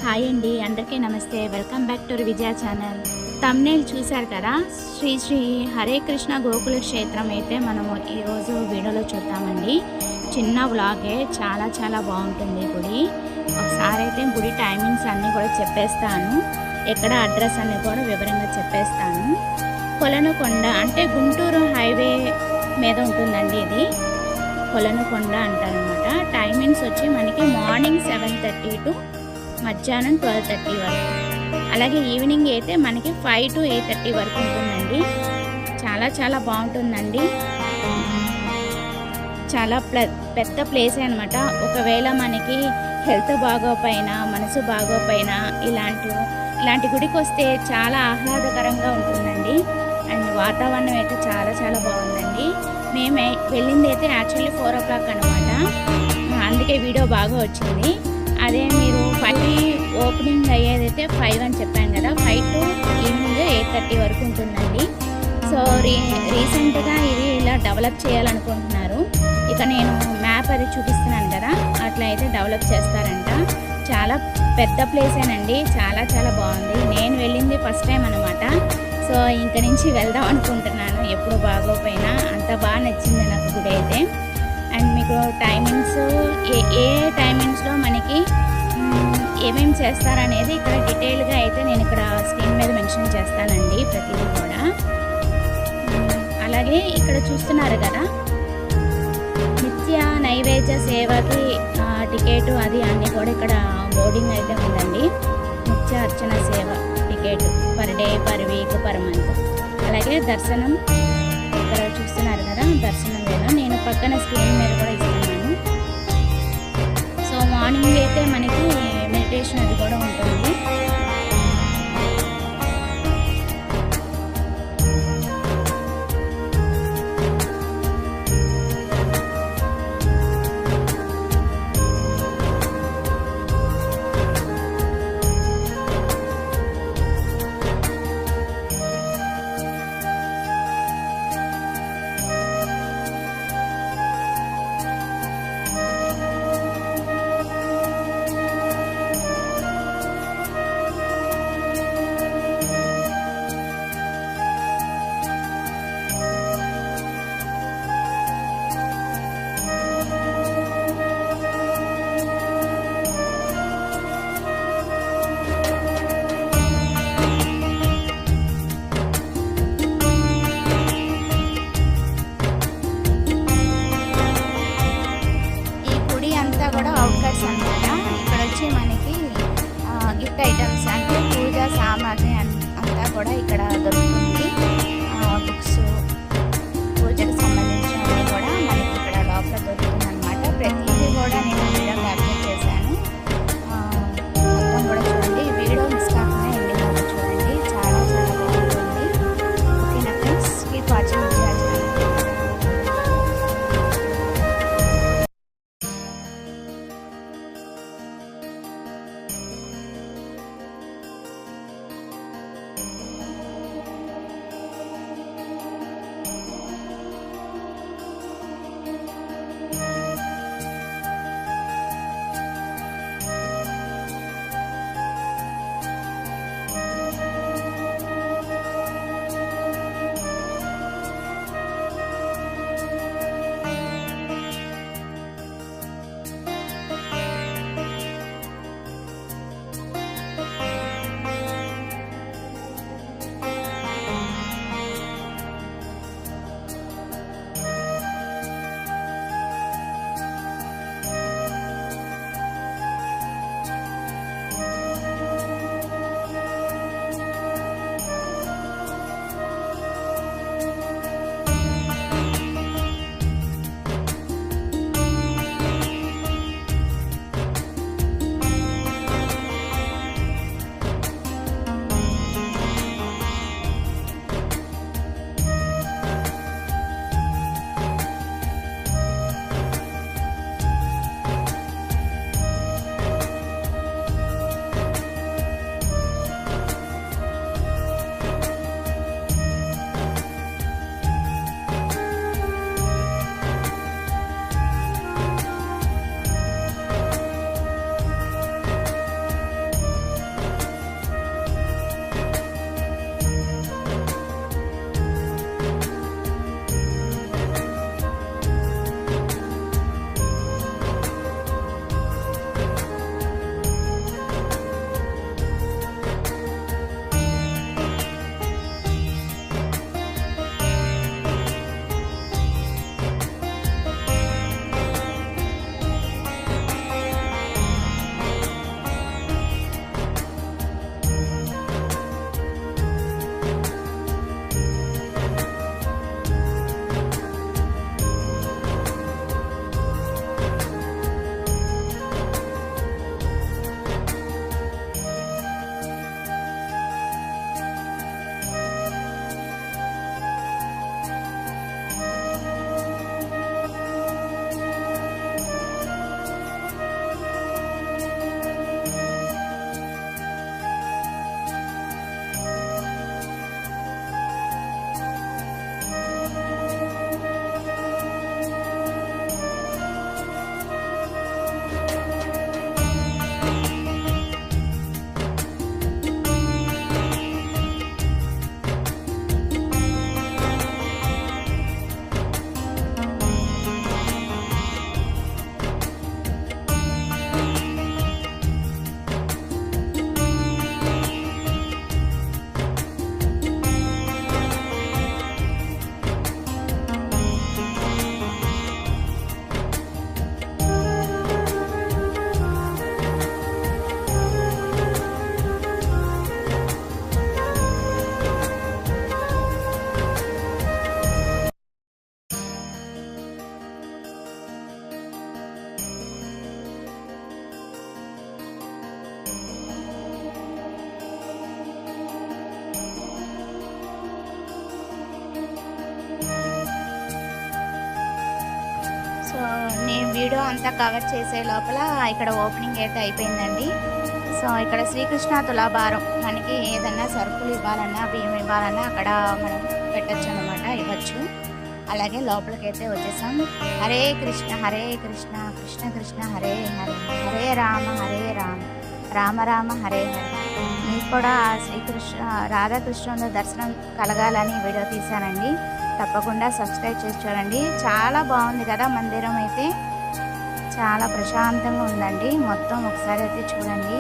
Hi అండి, అందరికీ నమస్తే. Welcome back to Vijaya channel. Thumbnail చూశారు కదా. శ్రీ శ్రీ హరే కృష్ణ గోకుల క్షేత్రం అయితే మనము ఈరోజు వీడియోలో చూద్దామండి. చిన్న వ్లాగే, చాలా చాలా బాగుంటుంది గుడి. ఒకసారి అయితే గుడి టైమింగ్స్ అన్నీ కూడా చెప్పేస్తాను, ఎక్కడ అడ్రస్ అన్నీ కూడా వివరంగా చెప్పేస్తాను. కొలనుకొండ అంటే గుంటూరు హైవే మీద ఉంటుందండి. ఇది కొలనుకొండ అంటారనమాట. టైమింగ్స్ వచ్చి మనకి మార్నింగ్ 7:30 టు మధ్యాహ్నం 12:30 వరకు. అలాగే ఈవినింగ్ అయితే మనకి 5 to 8:30 వరకు ఉంటుందండి. చాలా చాలా బాగుంటుందండి. చాలా పెద్ద ప్లేసే అనమాట. ఒకవేళ మనకి హెల్త్ బాగోపోయినా, మనసు బాగోపోయినా ఇలాంటి గుడికి వస్తే చాలా ఆహ్లాదకరంగా ఉంటుందండి. అండ్ వాతావరణం అయితే చాలా చాలా బాగుందండి. మేము వెళ్ళింది అయితే యాక్చువల్లీ 4 o'clock అనమాట. అందుకే వీడియో బాగా వచ్చింది. అదే మీరు 5 ఓపెనింగ్ అయ్యేదైతే 5 అని చెప్పాను కదా. 5 to ఈవినింగ్ 8:30 వరకు ఉంటుందండి. సో రీసెంట్గా ఇది ఇలా డెవలప్ చేయాలనుకుంటున్నారు. ఇక నేను మ్యాప్ అది చూపిస్తున్నాను కదా, అట్లా అయితే డెవలప్ చేస్తారంట. చాలా పెద్ద ప్లేసేనండి, చాలా చాలా బాగుంది. నేను వెళ్ళింది ఫస్ట్ టైం అనమాట. సో ఇంక నుంచి వెళ్దాం అనుకుంటున్నాను. ఎప్పుడు బాగోపోయినా అంత బాగా నచ్చింది నాకు గుడి అయితే. అండ్ మీకు టైమింగ్స్ ఏ టైమింగ్స్లో మనకి ఏమేమి చేస్తారనేది ఇక్కడ డీటెయిల్గా అయితే నేను ఇక్కడ స్క్రీన్ మీద మెన్షన్ చేస్తానండి, ప్రతిదీ కూడా. అలాగే ఇక్కడ చూస్తున్నారు కదా, నిత్య నైవేద్య సేవకి టికెట్ అది అన్నీ కూడా ఇక్కడ బోర్డింగ్ అయితే ఉందండి. నిత్య అర్చన సేవ ticket per day, per week, per month. అలాగే దర్శనం ఇక్కడ చూస్తున్నారు కదా, దర్శనం వేళ నేను పక్కన స్క్రీన్ మీద కూడా ఇస్తున్నాను. సో మార్నింగ్ అయితే మనకి మెడిటేషన్ అది కూడా ఉంటుంది. అన్నమాట. ఇక్కడ వచ్చి మనకి గిఫ్ట్ ఐటమ్స్ అంటే పూజా సామాగ్రి అంతా కూడా ఇక్కడ దొరుకుతుంది. బుక్స్, పూజకు సంబంధించినవి కూడా మనకి ఇక్కడ లోపల దొరుకుతుంది అనమాట. ప్రతిదీ కూడా నేను వీడియో క్యాప్చర్ చేశాను. మొత్తం కూడా చూడండి, వీడియో మిస్ కాకుండా ఎండింగ్ వరకు చూడండి. చాలా చాలా బాగుంటుంది. ఓకేనా ఫ్రెండ్స్, కీప్ వాచింగ్ విజయ ఛానల్. వీడియో అంతా కవర్ చేసే లోపల ఇక్కడ ఓపెనింగ్ అయితే అయిపోయిందండి. సో ఇక్కడ శ్రీకృష్ణ తులాభారం, మనకి ఏదన్నా సరుకులు ఇవ్వాలన్నా బియ్యం ఇవ్వాలన్నా అక్కడ మనం పెట్టచ్చు అనమాట, ఇవ్వచ్చు. అలాగే లోపలికైతే వచ్చేసాం. హరే కృష్ణ కృష్ణ కృష్ణ హరే హరే, హరే రామ రామ రామ హరే హరే. మీకు కూడా శ్రీకృష్ణ రాధాకృష్ణుల దర్శనం కలగాలని వీడియో తీశానండి. తప్పకుండా సబ్స్క్రైబ్ చేసి చూడండి. చాలా బాగుంది కదా, మందిరం అయితే చాలా ప్రశాంతంగా ఉందండి. మొత్తం ఒకసారి అయితే చూడండి.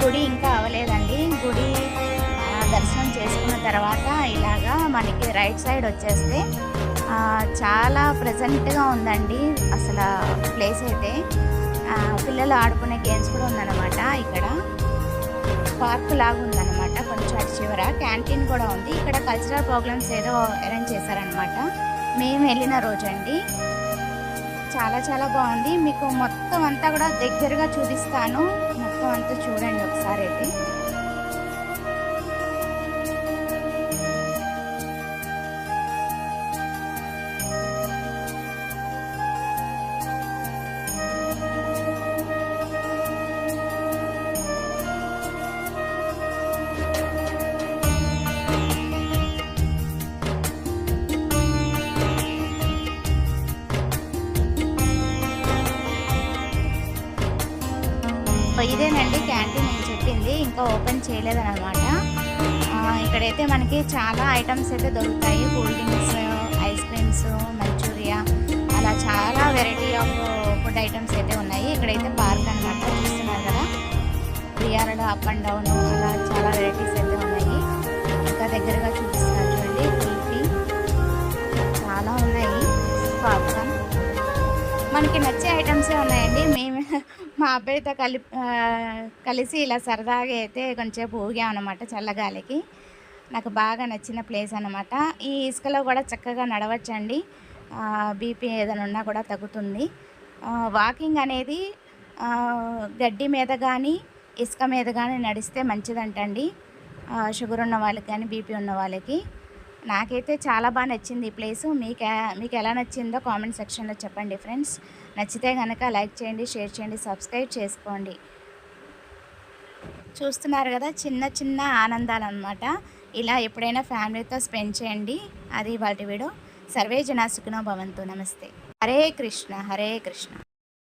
గుడి ఇంకా అవ్వలేదండి. గుడి దర్శనం చేసుకున్న తర్వాత ఇలాగా మనకి రైట్ సైడ్ వచ్చేస్తే చాలా ప్లెజెంట్గా ఉందండి అసలు ప్లేస్ అయితే. పిల్లలు ఆడుకునే గేమ్స్ కూడా ఉందన్నమాట. ఇక్కడ పార్క్ లాగా ఉందన్నమాట. కొంచెం అటు చివర క్యాంటీన్ కూడా ఉంది. ఇక్కడ కల్చరల్ ప్రోగ్రామ్స్ ఏదో అరేంజ్ చేశారనమాట మేము వెళ్ళిన రోజండి. చాలా చాలా బాగుంది. మీకు మొత్తం అంతా కూడా దగ్గరగా చూపిస్తాను. మొత్తం అంతా చూడండి ఒకసారి అయితే. ఇదేనండి క్యాంటీన్ నేను చెప్పింది, ఇంకా ఓపెన్ చేయలేదన్నమాట. ఇక్కడైతే మనకి చాలా ఐటమ్స్ అయితే దొరుకుతాయి. Cool drinks, ice creams, manchurian, అలా చాలా వెరైటీ ఆఫ్ ఫుడ్ ఐటమ్స్ అయితే ఉన్నాయి. ఇక్కడైతే పార్క్ అనమాట, చూస్తున్నారు కదా, విఆర్లో అప్ అండ్ డౌన్ అలా చాలా వెరైటీస్ అయితే ఉన్నాయి. ఇంకా దగ్గరగా చూపిస్తున్నారు చూడండి, కుల్ఫీ చాలా ఉన్నాయి. పాప్కార్న్ మనకి నచ్చే ఐటమ్సే ఉన్నాయండి. మా అబ్బాయితో కలిసి ఇలా సరదాగా అయితే కొంచెంసేపు ఊగామన్నమాట చల్లగాలికి. నాకు బాగా నచ్చిన ప్లేస్ అనమాట. ఈ ఇసుకలో కూడా చక్కగా నడవచ్చండి. బీపీ ఏదైనా ఉన్నా కూడా తగ్గుతుంది. వాకింగ్ అనేది గడ్డి మీద కానీ ఇసుక మీద కానీ నడిస్తే మంచిదంటండి, షుగర్ ఉన్న వాళ్ళకి కానీ బీపీ ఉన్న వాళ్ళకి. నాకైతే చాలా బాగా నచ్చింది ఈ ప్లేసు. మీకు ఎలా నచ్చిందో కామెంట్ సెక్షన్లో చెప్పండి ఫ్రెండ్స్. నచ్చితే కనుక లైక్ చేయండి, షేర్ చేయండి, సబ్స్క్రైబ్ చేసుకోండి. చూస్తున్నారు కదా, చిన్న చిన్న ఆనందాలు అన్నమాట. ఇలా ఎప్పుడైనా ఫ్యామిలీతో స్పెండ్ చేయండి. అది వాటి వీడియో. సర్వే జనా సుఖినో భవంతు. నమస్తే. హరే కృష్ణ.